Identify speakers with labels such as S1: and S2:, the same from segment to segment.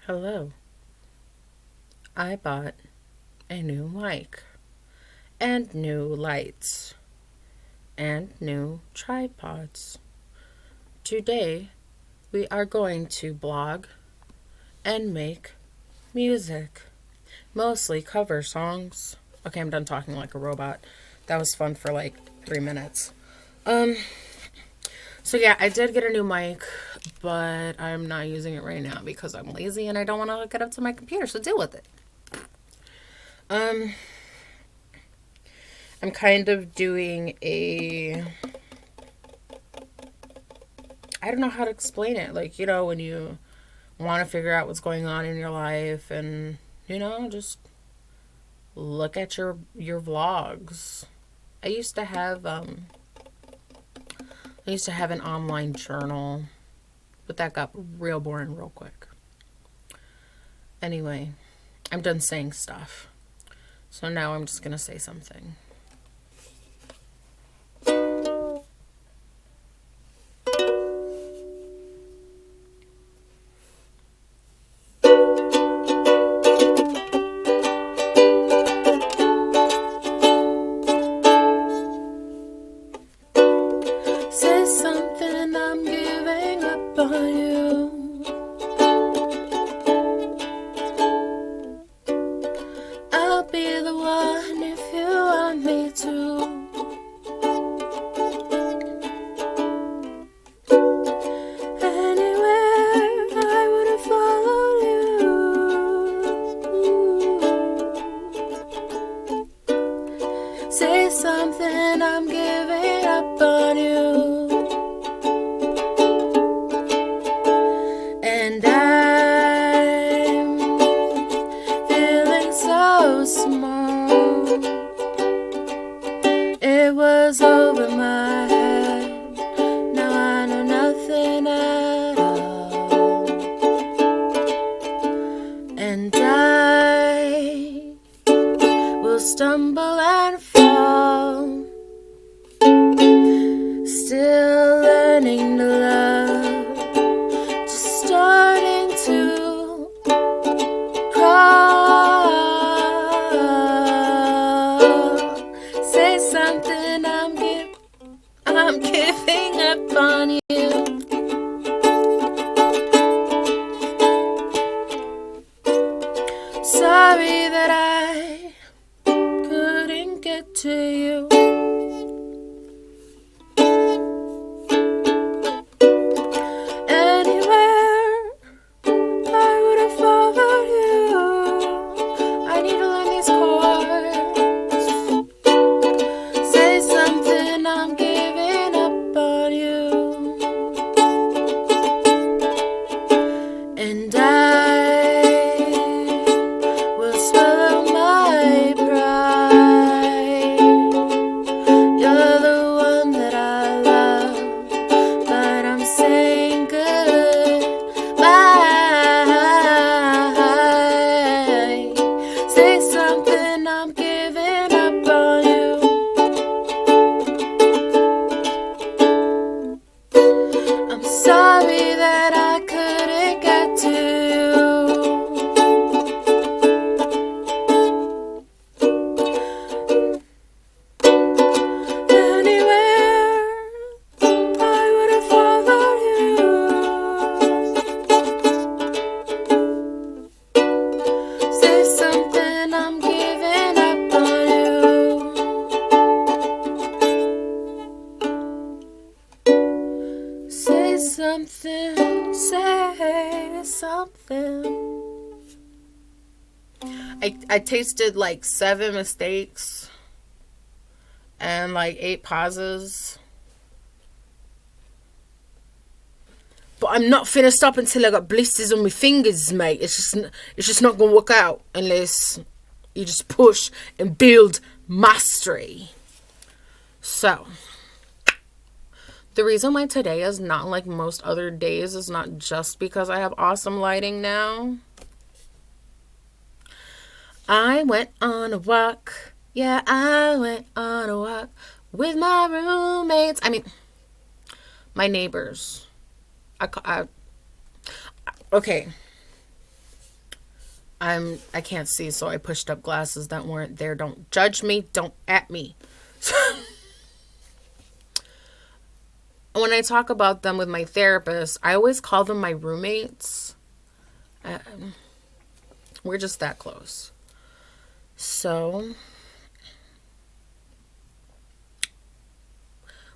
S1: Hello. I bought a new mic and new lights and new tripods. Today we are going to blog and make music, mostly cover songs. Okay, I'm done talking like a robot. That was fun for like 3 minutes. Um, so yeah, I did get a new mic, but I'm not using it right now because I'm lazy and I don't want to hook it up to my computer, so deal with it. Um, I'm kind of doing I don't know how to explain it. Like, when you want to figure out what's going on in your life and, just look at your vlogs. I used to have an online journal, but that got real boring real quick. Anyway, I'm done saying stuff. So now I'm just going to say something. Say something, I'm giving up on you. I'll be the one if you want me to. Anywhere I would have followed you. Say something, I'm giving up on you. And I'm feeling so small. It was over my head. Now I know nothing at all. And I will stumble and fall. Still learning to love. Just starting to crawl. Say something, I'm giving up on you. Sorry that I couldn't get to you. Anywhere I would have followed you. I need to learn these chords. Say something, I'm giving up on you. And I will swallow my pride. You're the one that I love, but I'm saying goodbye. Say something, I'm giving up on you. I'm sorry that I couldn't get to you. Anywhere I would have followed you. Say something, I'm giving up on you. Say something, say something. I tasted like 7 mistakes and like 8 pauses. But I'm not finna stop until I got blisters on my fingers, mate. It's just not gonna work out unless you just push and build mastery. So, the reason why today is not like most other days is not just because I have awesome lighting now. I went on a walk. Yeah, I went on a walk with my roommates. I mean, my neighbors. Okay. I can't see, so I pushed up glasses that weren't there. Don't judge me. Don't at me. When I talk about them with my therapist, I always call them my roommates. We're just that close. So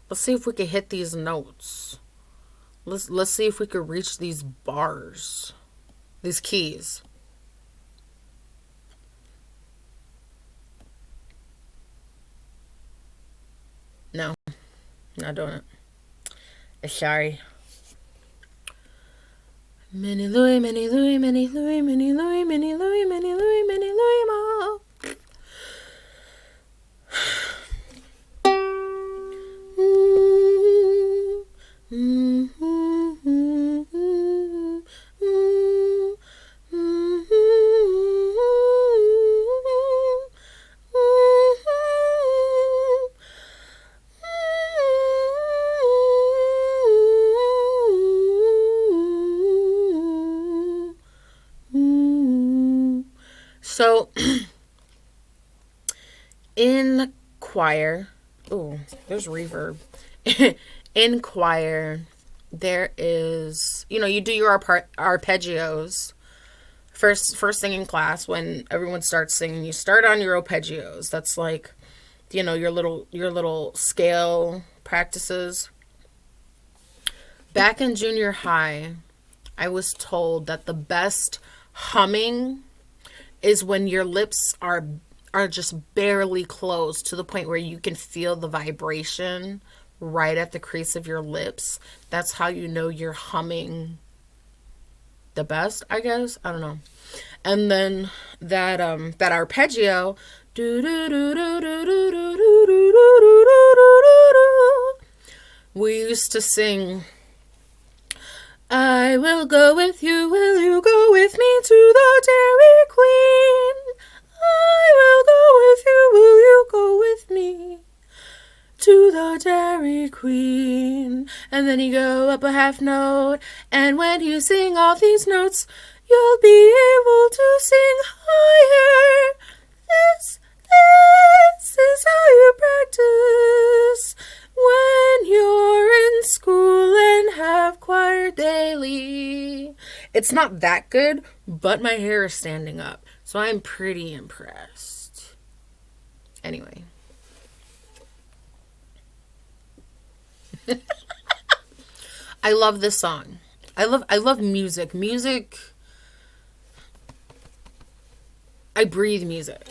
S1: let's see if we can hit these notes. Let's see if we could reach these bars, these keys. No, not doing it. Sorry. Mini Louie, Mini Louie, Mini Louie, Mini Louie, Mini Louie, Mini Louie, Mini Louie, Ma. So, in choir, oh, there's reverb. In choir, there is, you do your arpeggios. First thing in class, when everyone starts singing, you start on your arpeggios. That's like, your little scale practices. Back in junior high, I was told that the best humming is when your lips are just barely closed to the point where you can feel the vibration right at the crease of your lips. That's how you know you're humming the best, I guess. I don't know. And then that arpeggio, we used to sing, I will go with you, will you go with me to the Dairy Queen? I will go with you, will you go with me to the Dairy Queen? And then you go up a half note, and when you sing all these notes, you'll be able to sing higher. This is how you practice when you're in school and have choir daily. It's not that good, but my hair is standing up, so I'm pretty impressed. Anyway. I love this song. I love music. Music. I breathe music.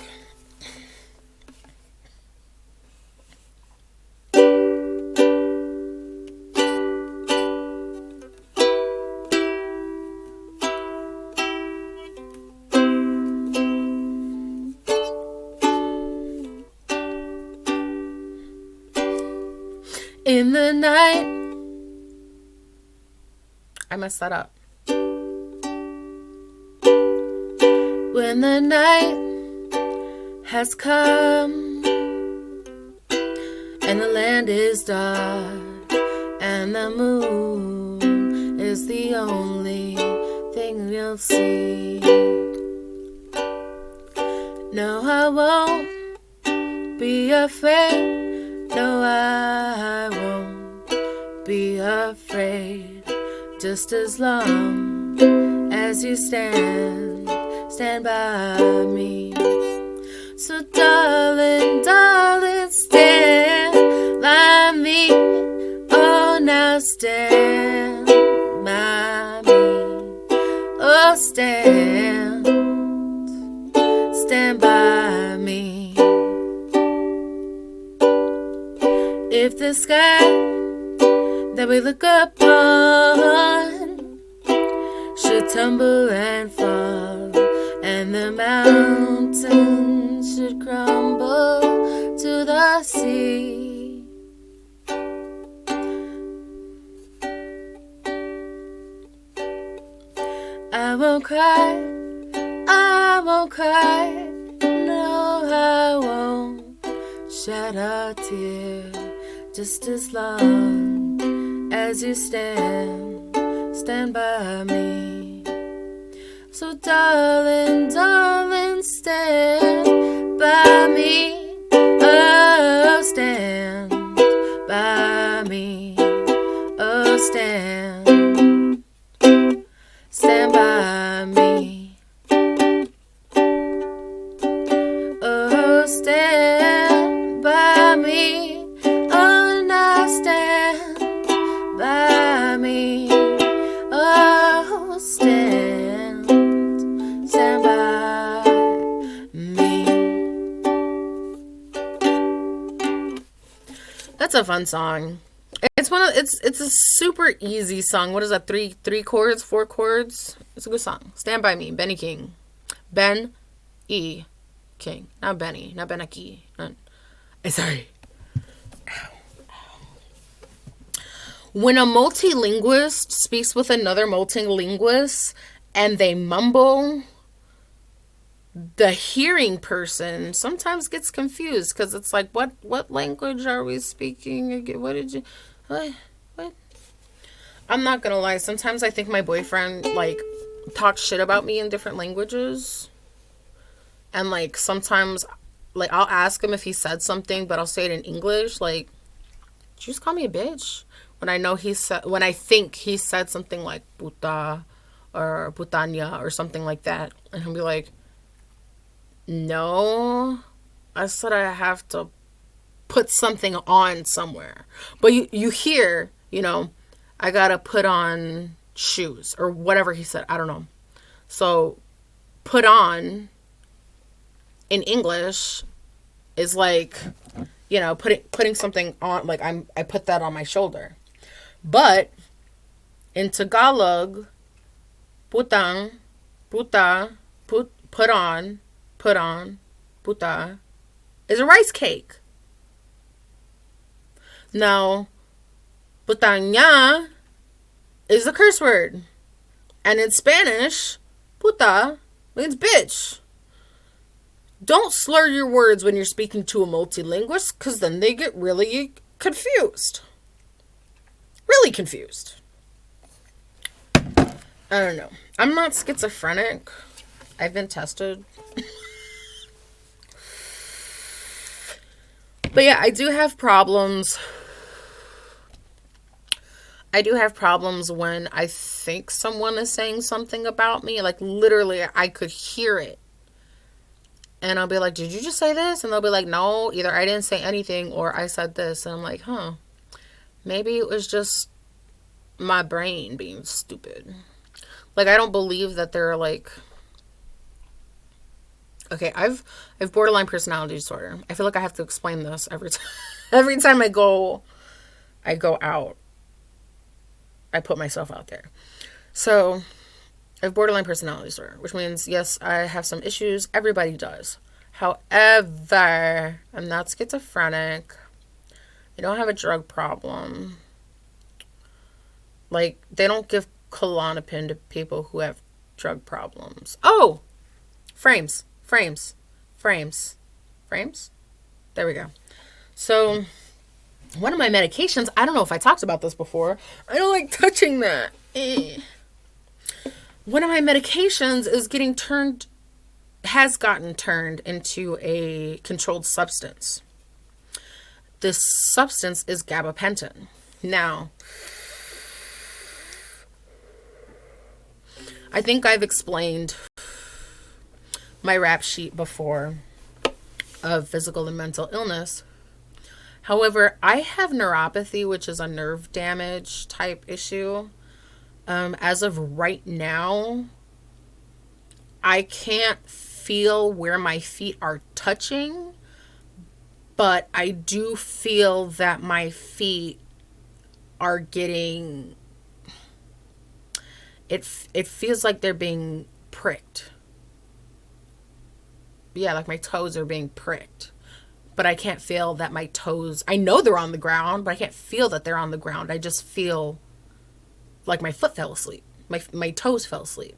S1: In the night, I messed that up. When the night has come and the land is dark and the moon is the only thing you'll see. No, I won't be afraid. No, I won't be afraid. Just as long as you stand by me. So darling, stand by me. Oh, now stand by me. Oh, stand by me. If the sky that we look upon should tumble and fall, and the mountains should crumble to the sea, I won't cry, no, I won't shed a tear. Just as long as you stand by me. So darling, darling, stand by me. Oh, stand by me. Oh, stand by me. Oh, stand by me. Oh, now stand by me. Oh, stand by me. That's a fun song. It's a super easy song. What is that? Three chords, 4 chords. It's a good song. Stand by Me, Benny King. Ben E. King. Not Benny. Not Benaki. Sorry. When a multilinguist speaks with another multilinguist and they mumble, the hearing person sometimes gets confused because it's like, what language are we speaking? What did you... What? I'm not gonna lie. Sometimes I think my boyfriend, like, talks shit about me in different languages. And, like, sometimes, like, I'll ask him if he said something, but I'll say it in English. Like, did you just call me a bitch? When I think he said something like puta or putanya or something like that. And he'll be like, no, I said I have to put something on somewhere. But you hear, I gotta put on shoes or whatever he said. I don't know. So put on in English is like, putting something on, like I put that on my shoulder. But in Tagalog, putang, puta, put on, puta, is a rice cake. Now, putanya is a curse word. And in Spanish, puta means bitch. Don't slur your words when you're speaking to a multilingualist, because then they get really confused. Really confused. I don't know. I'm not schizophrenic. I've been tested. But yeah, I do have problems. I do have problems when I think someone is saying something about me. Like, literally, I could hear it. And I'll be like, did you just say this? And they'll be like, no, either I didn't say anything or I said this. And I'm like, maybe it was just my brain being stupid. Like, I don't believe that they're like... Okay, I've borderline personality disorder. I feel like I have to explain this every time I go out. I put myself out there. So, I have borderline personality disorder, which means, yes, I have some issues. Everybody does. However, I'm not schizophrenic. I don't have a drug problem. Like, they don't give Klonopin to people who have drug problems. Oh! Frames. There we go. So, one of my medications, I don't know if I talked about this before. I don't like touching that. One of my medications has gotten turned into a controlled substance. This substance is gabapentin. Now, I think I've explained my rap sheet before of physical and mental illness. However, I have neuropathy, which is a nerve damage type issue. As of right now, I can't feel where my feet are touching, but I do feel that my feet are getting... It feels like they're being pricked. Yeah, like my toes are being pricked. But I can't feel that my toes... I know they're on the ground, but I can't feel that they're on the ground. I just feel like my foot fell asleep. My toes fell asleep.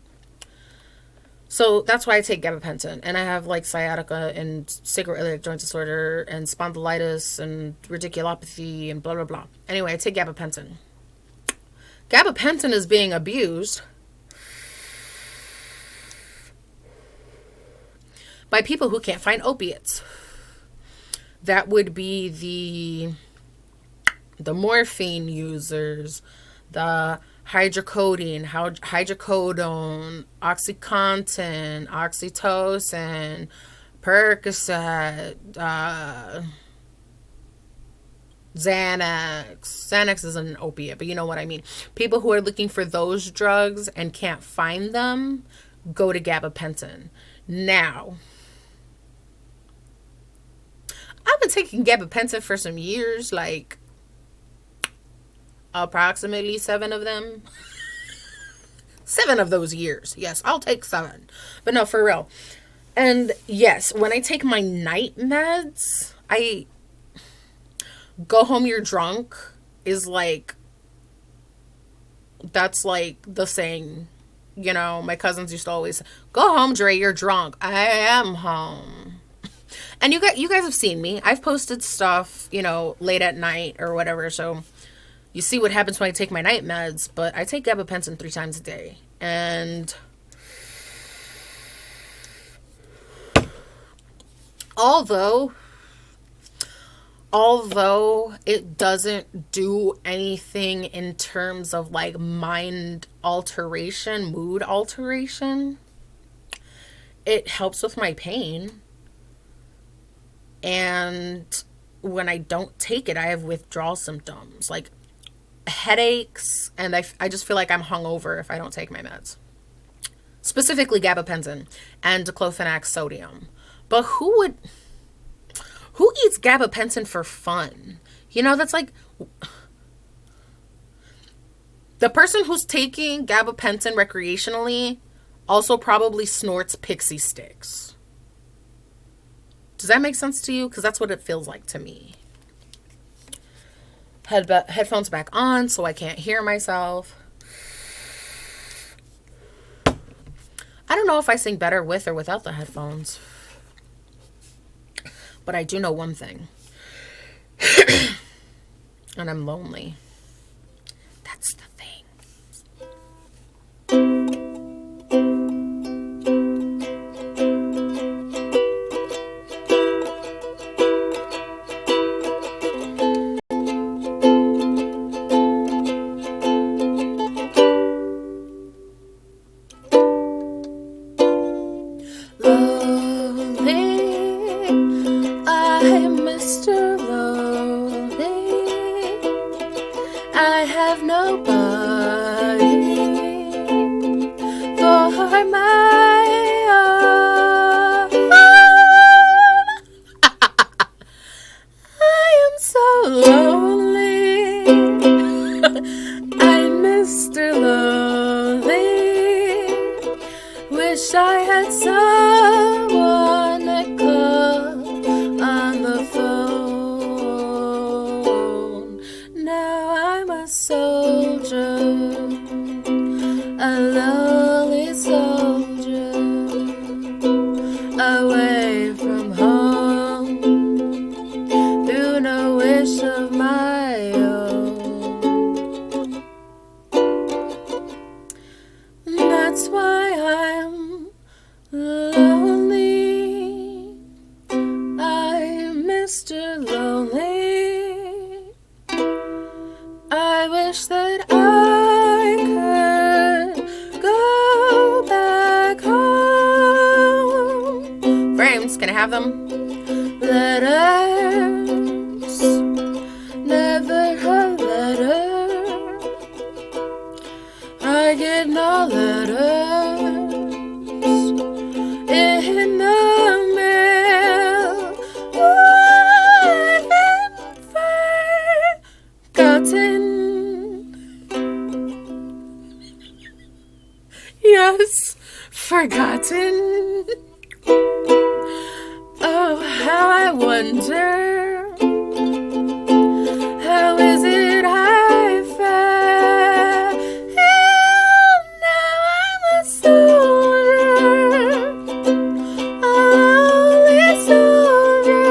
S1: So that's why I take gabapentin. And I have like sciatica and sacroiliac joint disorder and spondylitis and radiculopathy and blah, blah, blah. Anyway, I take gabapentin. Gabapentin is being abused by people who can't find opiates. That would be the morphine users, the hydrocodone, hydrocodone, OxyContin, oxytocin, Percocet, Xanax. Xanax isn't an opiate, but you know what I mean. People who are looking for those drugs and can't find them go to gabapentin. Now, I've been taking gabapentin for some years, like approximately 7 of them. 7 of those years. Yes, I'll take 7. But no, for real. And yes, when I take my night meds, I go home, you're drunk is like, that's like the saying, you know, my cousins used to always, go home, Dre, you're drunk. I am home. And you guys have seen me. I've posted stuff, you know, late at night or whatever. So you see what happens when I take my night meds. But I take gabapentin 3 times a day. And although it doesn't do anything in terms of like mind alteration, mood alteration, it helps with my pain. And when I don't take it, I have withdrawal symptoms like headaches, and I just feel like I'm hungover if I don't take my meds. Specifically gabapentin and diclofenac sodium. But who eats gabapentin for fun? You know, that's like the person who's taking gabapentin recreationally also probably snorts pixie sticks. Does that make sense to you? Because that's what it feels like to me. Headphones back on so I can't hear myself. I don't know if I sing better with or without the headphones. But I do know one thing. And I'm lonely. That's the thing. I have nobody for my own. I am so lonely. I'm Mr. Lonely. Wish I had someone to call on the phone. Now I'm a soldier, a lonely soldier, away from home, through no wish of my own. That's why I'm lonely. I'm Mr. Lonely. I wish that I could go back home. Frames, can I have them? Letters, never a letter. I get no letters in the mail. I've been forgotten. Yes, forgotten. Oh, how I wonder, how is it I fell? Now I'm a soldier, a lonely soldier,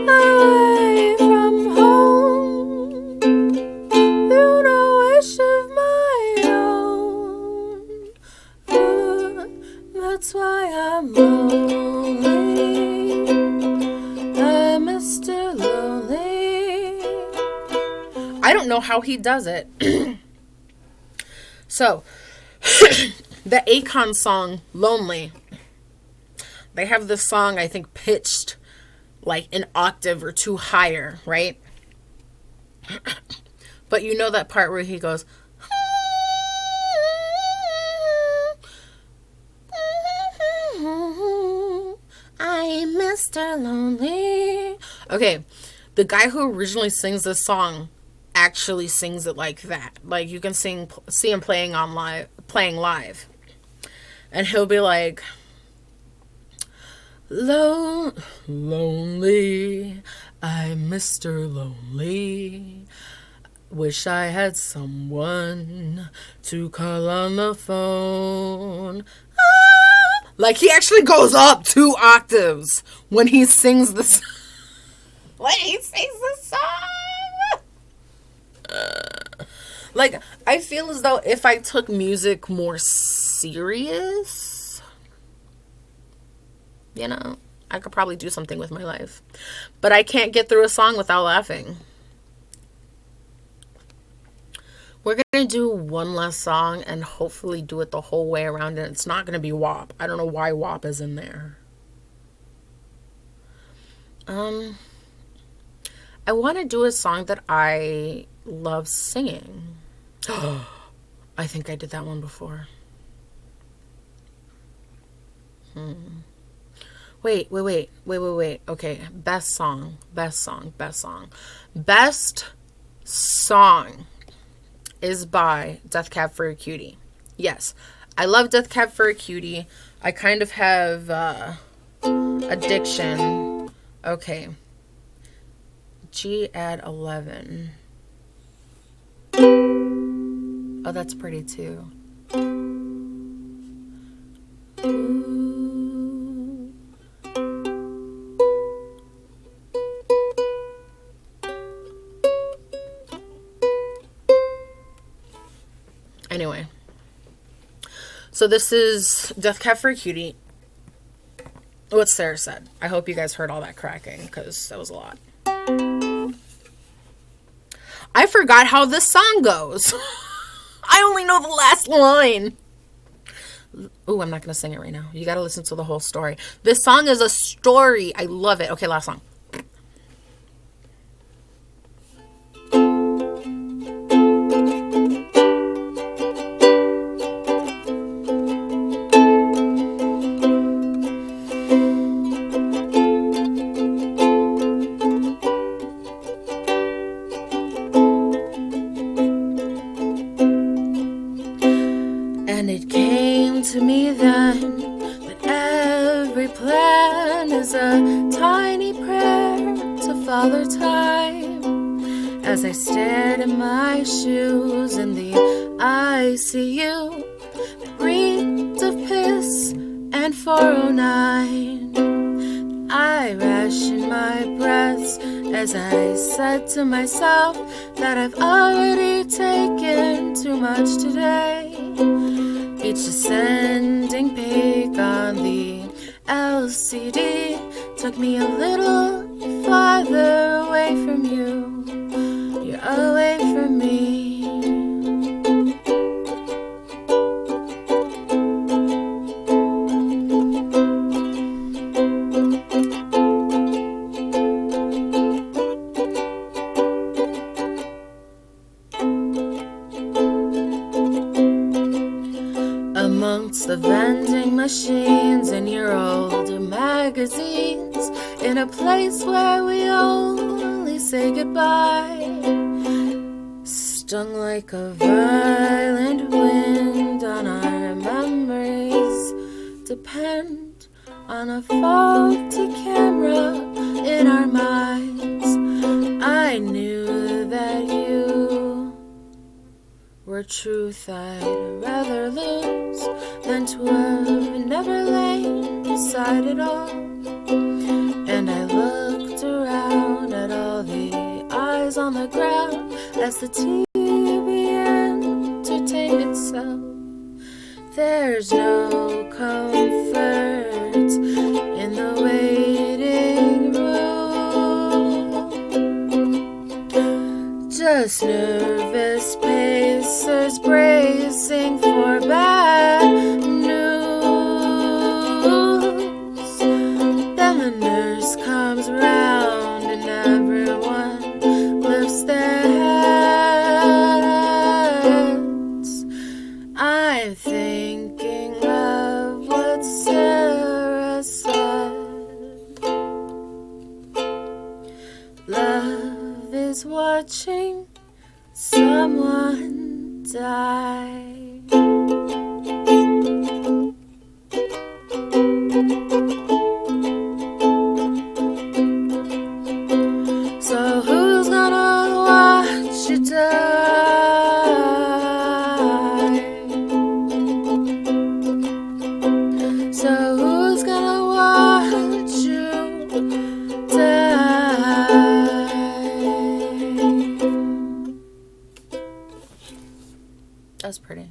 S1: away from home, through no wish of my own. That's why I'm I don't know how he does it. So, the Akon song, Lonely, they have this song, I think, pitched like an octave or two higher, right? But you know that part where he goes, I'm Mr. Lonely. Okay, the guy who originally sings this song actually sings it like that. Like, you can see him playing live. And he'll be like, lonely, I'm Mr. Lonely. Wish I had someone to call on the phone. Like, he actually goes up 2 octaves when he sings the song. Like, I feel as though if I took music more serious, you know, I could probably do something with my life. But I can't get through a song without laughing. We're going to do one last song and hopefully do it the whole way around. And it's not going to be WAP. I don't know why WAP is in there. I want to do a song that I love singing. I think I did that one before. Wait. Okay, best song is by Death Cab for a Cutie. Yes, I love Death Cab for a Cutie. I kind of have addiction. Okay. G at 11. Oh, that's pretty too. Ooh. Anyway. So this is Death Cab for a Cutie. What Sarah said. I hope you guys heard all that cracking, because that was a lot. I forgot how this song goes. I only know the last line. Ooh, I'm not going to sing it right now. You got to listen to the whole story. This song is a story. I love it. Okay, last song. And it came to me then that every plan is a tiny prayer to Father Time. As I stared in my shoes in the ICU that reeked of piss and 409, I rationed my breaths as I said to myself that I've already taken too much today. Each descending page on the LCD took me a little farther away from you. You're away from me. Amongst the vending machines and your older magazines, in a place where we only say goodbye, stung like a violent wind on our memories, depend on a faulty camera in our minds. I knew that you were truth I'd rather lose than to have never lain beside it all. And I looked around at all the eyes on the ground as the TV entertained itself. There's no comfort in the waiting room. Just nervous pacers bracing for bad news. Then the nurse comes round and everyone lifts their heads. I'm thinking of what Sarah said. Love is watching someone die. So who's gonna watch you die? So who's gonna watch you die? That's pretty.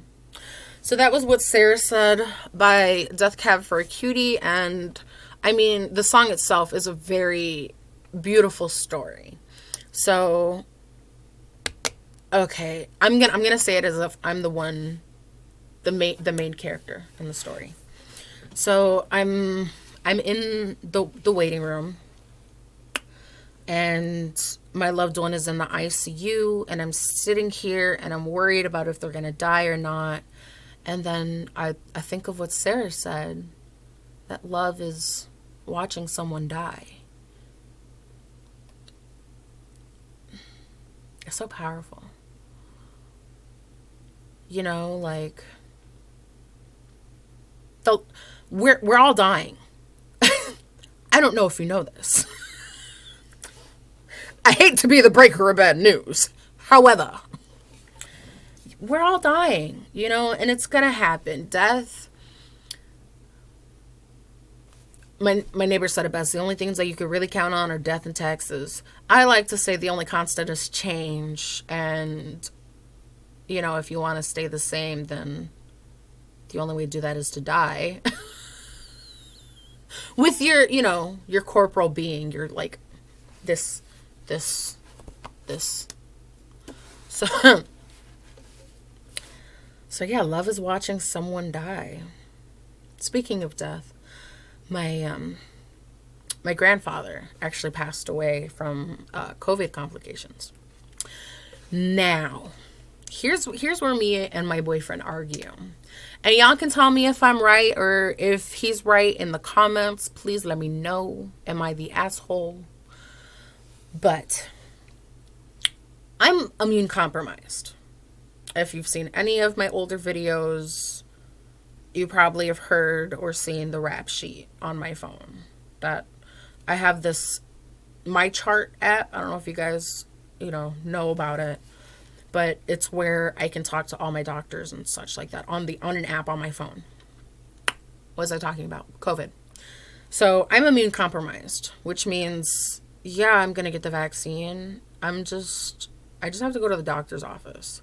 S1: So that was What Sarah Said by Death Cab for a Cutie, and I mean, the song itself is a very beautiful story. So, okay, I'm gonna say it as if I'm the main character in the story. So I'm in the waiting room, and my loved one is in the ICU, and I'm sitting here and I'm worried about if they're gonna die or not. And then I think of what Sarah said, that love is watching someone die. It's so powerful. You know, like, we're all dying. I don't know if you know this. I hate to be the breaker of bad news. However, we're all dying, you know, and it's going to happen. Death. My neighbor said it best. The only things that you could really count on are death and taxes. I like to say the only constant is change. And, you know, if you want to stay the same, then the only way to do that is to die. With your, you know, your corporal being. You're like this. So, so yeah, love is watching someone die. Speaking of death, my grandfather actually passed away from COVID complications. Now, here's where me and my boyfriend argue. And y'all can tell me if I'm right or if he's right in the comments. Please let me know. Am I the asshole? But I'm immune compromised. If you've seen any of my older videos, you probably have heard or seen the rap sheet on my phone. That I have this My Chart app. I don't know if you guys, know about it. But it's where I can talk to all my doctors and such like that on an app on my phone. What was I talking about? COVID. So I'm immune compromised, which means, yeah, I'm going to get the vaccine. I just have to go to the doctor's office.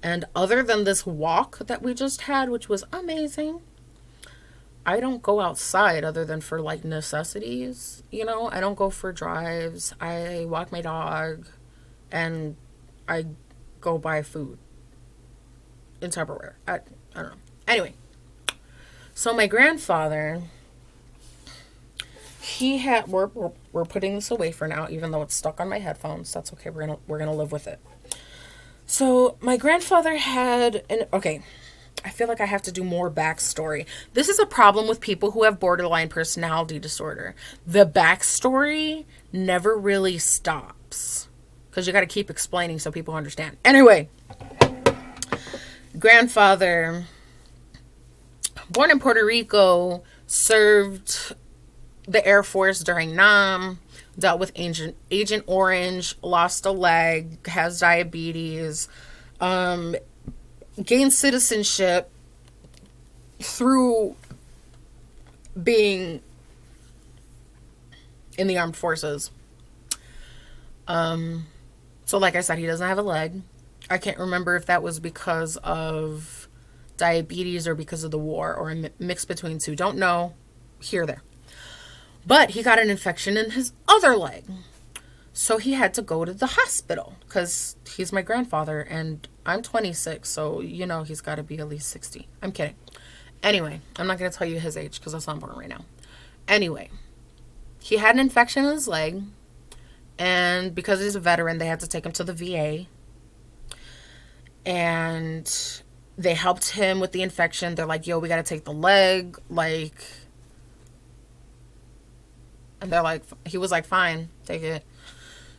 S1: And other than this walk that we just had, which was amazing, I don't go outside other than for like necessities. I don't go for drives. I walk my dog and I go buy food in Tupperware. I don't know. Anyway, so my grandfather, we're putting this away for now, even though it's stuck on my headphones. That's okay. We're gonna live with it. So my grandfather I feel like I have to do more backstory. This is a problem with people who have borderline personality disorder. The backstory never really stops. Because you got to keep explaining so people understand. Anyway, grandfather, born in Puerto Rico, served the Air Force during Nam, dealt with Agent Orange, lost a leg, has diabetes, gained citizenship through being in the armed forces. So like I said, he doesn't have a leg. I can't remember if that was because of diabetes or because of the war or a mix between two. Don't know. Here, there. But he got an infection in his other leg. So he had to go to the hospital because he's my grandfather and I'm 26. So, he's got to be at least 60. I'm kidding. Anyway, I'm not going to tell you his age because that's not important right now. Anyway, he had an infection in his leg. And because he's a veteran, they had to take him to the VA. And they helped him with the infection. They're like, yo, we got to take the leg. And they're like, he was like, fine, take it.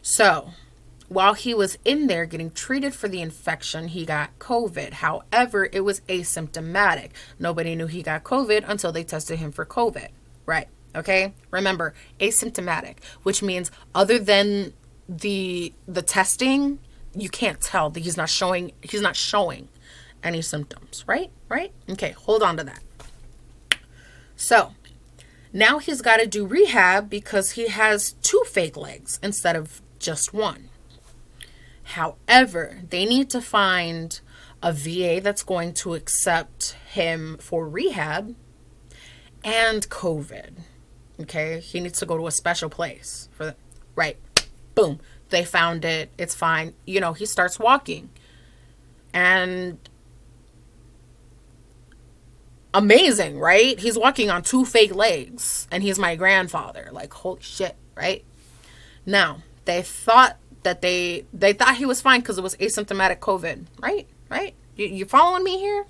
S1: So while he was in there getting treated for the infection, he got COVID. However, it was asymptomatic. Nobody knew he got COVID until they tested him for COVID. Right. Okay. Remember, asymptomatic, which means other than the testing, you can't tell that he's not showing any symptoms. Right. Okay. Hold on to that. So now he's got to do rehab because he has 2 fake legs instead of just 1. However, they need to find a VA that's going to accept him for rehab and COVID. Okay, he needs to go to a special place for that. Right. Boom. They found it. It's fine. He starts walking. And amazing, right? He's walking on 2 fake legs and he's my grandfather. Like, holy shit, right? Now, they thought he was fine because it was asymptomatic COVID, right? You following me here?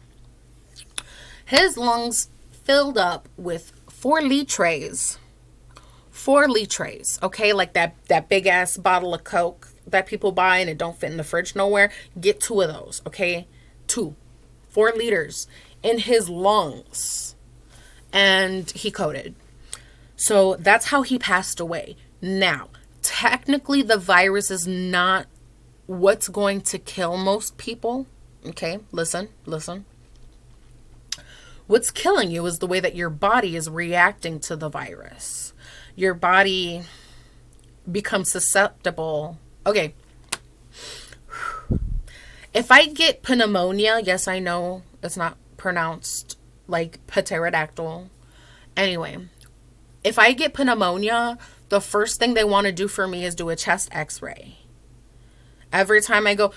S1: His lungs filled up with 4 litres. 4 litres, okay? Like that big ass bottle of Coke that people buy and it don't fit in the fridge nowhere. Get 2 of those, okay? 4 liters in his lungs. And he coded. So that's how he passed away. Now, technically the virus is not what's going to kill most people. Okay, listen. What's killing you is the way that your body is reacting to the virus. Your body becomes susceptible. Okay. If I get pneumonia, yes, I know it's not pronounced like pterodactyl. Anyway, if I get pneumonia, the first thing they want to do for me is do a chest x-ray. Every time I go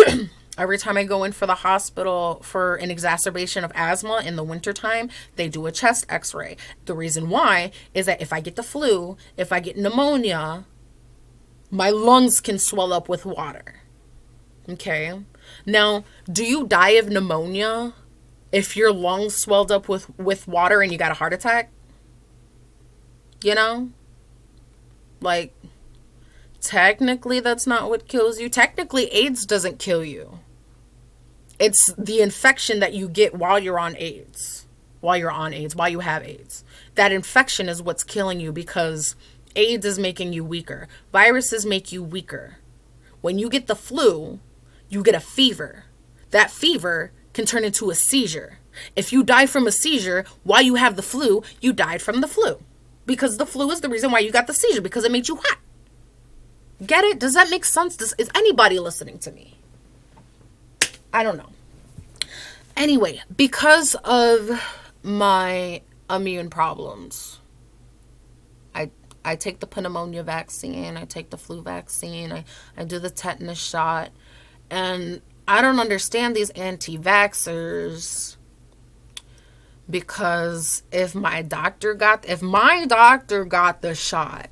S1: in for the hospital for an exacerbation of asthma in the wintertime, they do a chest x-ray. The reason why is that if I get the flu, if I get pneumonia, my lungs can swell up with water. Okay? Now, do you die of pneumonia if your lungs swelled up with water and you got a heart attack? Like, technically that's not what kills you. Technically, AIDS doesn't kill you. It's the infection that you get while you have AIDS. That infection is what's killing you because AIDS is making you weaker. Viruses make you weaker. When you get the flu, you get a fever. That fever can turn into a seizure. If you die from a seizure while you have the flu, you died from the flu. Because the flu is the reason why you got the seizure, because it made you hot. Get it? Does that make sense? Is anybody listening to me? I don't know. Anyway, because of my immune problems, I take the pneumonia vaccine, I take the flu vaccine, I do the tetanus shot, and I don't understand these anti-vaxxers, because if my doctor got the shot,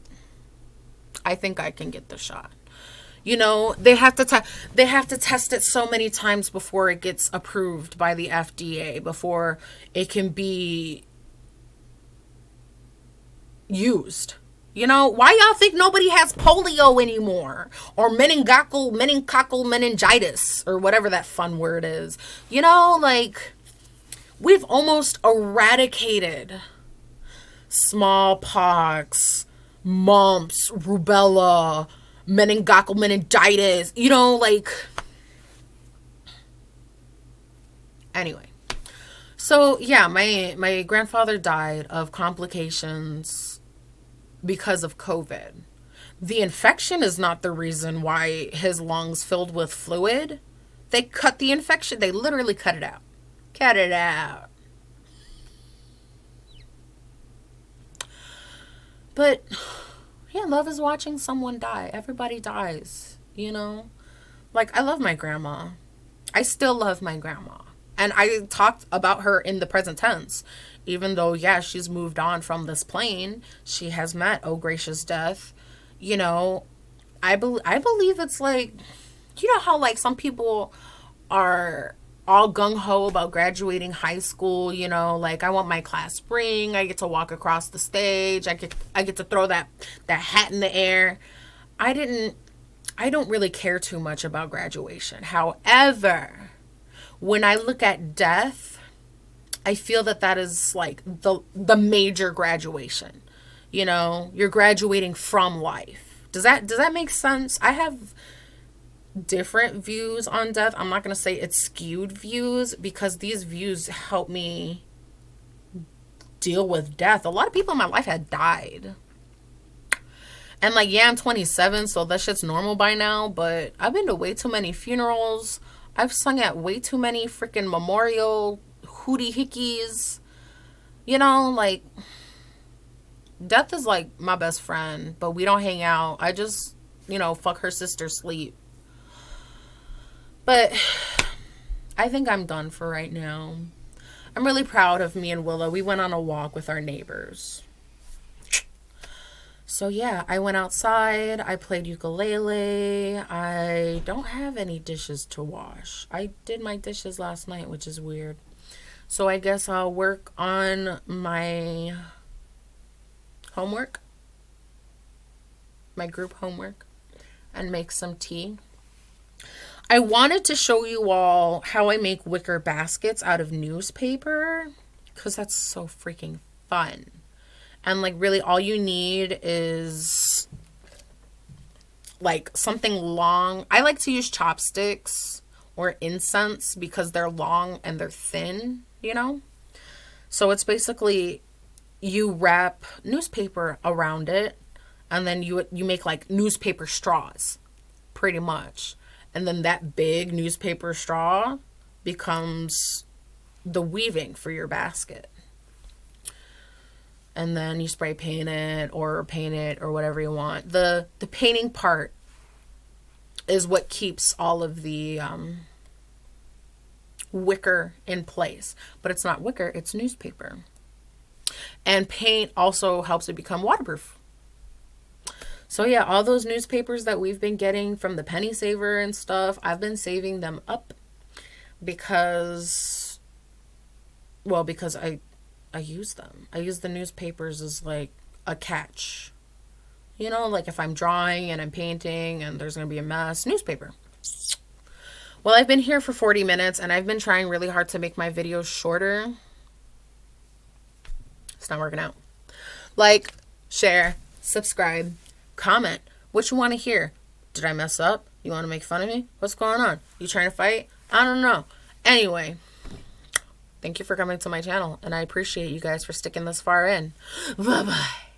S1: I think I can get the shot. They have to test it so many times before it gets approved by the FDA, before it can be used. Why y'all think nobody has polio anymore? Or meningococcal meningitis, or whatever that fun word is. We've almost eradicated smallpox, mumps, rubella, meningococcal meningitis, anyway. So yeah, my grandfather died of complications because of COVID. The infection is not the reason why his lungs filled with fluid. They cut the infection. They literally cut it out. Cut it out. But Yeah, love is watching someone die. Everybody dies, you know? Like, I love my grandma. I still love my grandma. And I talked about her in the present tense. Even though, yeah, she's moved on from this plane. She has met oh gracious death. You know, I believe it's like, you know how like some people are all gung-ho about graduating high school, you know, like I want my class ring, I get to walk across the stage, I get to throw that hat in the air. I don't really care too much about graduation. However, when I look at death, I feel that that is like the major graduation. You know, you're graduating from life. Does that make sense? I have different views on death. I'm not going to say it's skewed views because these views help me deal with death. A lot of people in my life had died. And like, yeah, I'm 27, so that shit's normal by now, but I've been to way too many funerals. I've sung at way too many freaking memorial hootie hickeys. You know, like, death is like my best friend, but we don't hang out. I just, you know, fuck her sister sleep. But I think I'm done for right now. I'm really proud of me and Willow. We went on a walk with our neighbors. So yeah, I went outside, I played ukulele. I don't have any dishes to wash. I did my dishes last night, which is weird. So I guess I'll work on my homework, my group homework, and make some tea. I wanted to show you all how I make wicker baskets out of newspaper because that's so freaking fun. And like really all you need is like something long. I like to use chopsticks or incense because they're long and they're thin, you know? So it's basically you wrap newspaper around it and then you make like newspaper straws pretty much. And then that big newspaper straw becomes the weaving for your basket. And then you spray paint it or whatever you want. The painting part is what keeps all of the wicker in place. But it's not wicker, it's newspaper. And paint also helps it become waterproof. So yeah, all those newspapers that we've been getting from the Penny Saver and stuff, I've been saving them up because I use them. I use the newspapers as like a catch. You know, like if I'm drawing and I'm painting and there's going to be a mess, newspaper. Well, I've been here for 40 minutes and I've been trying really hard to make my videos shorter. It's not working out. Like, share, subscribe, comment. What you want to hear? Did I mess up? You want to make fun of me? What's going on? You trying to fight? I don't know. Anyway, thank you for coming to my channel, and I appreciate you guys for sticking this far in. Bye-bye.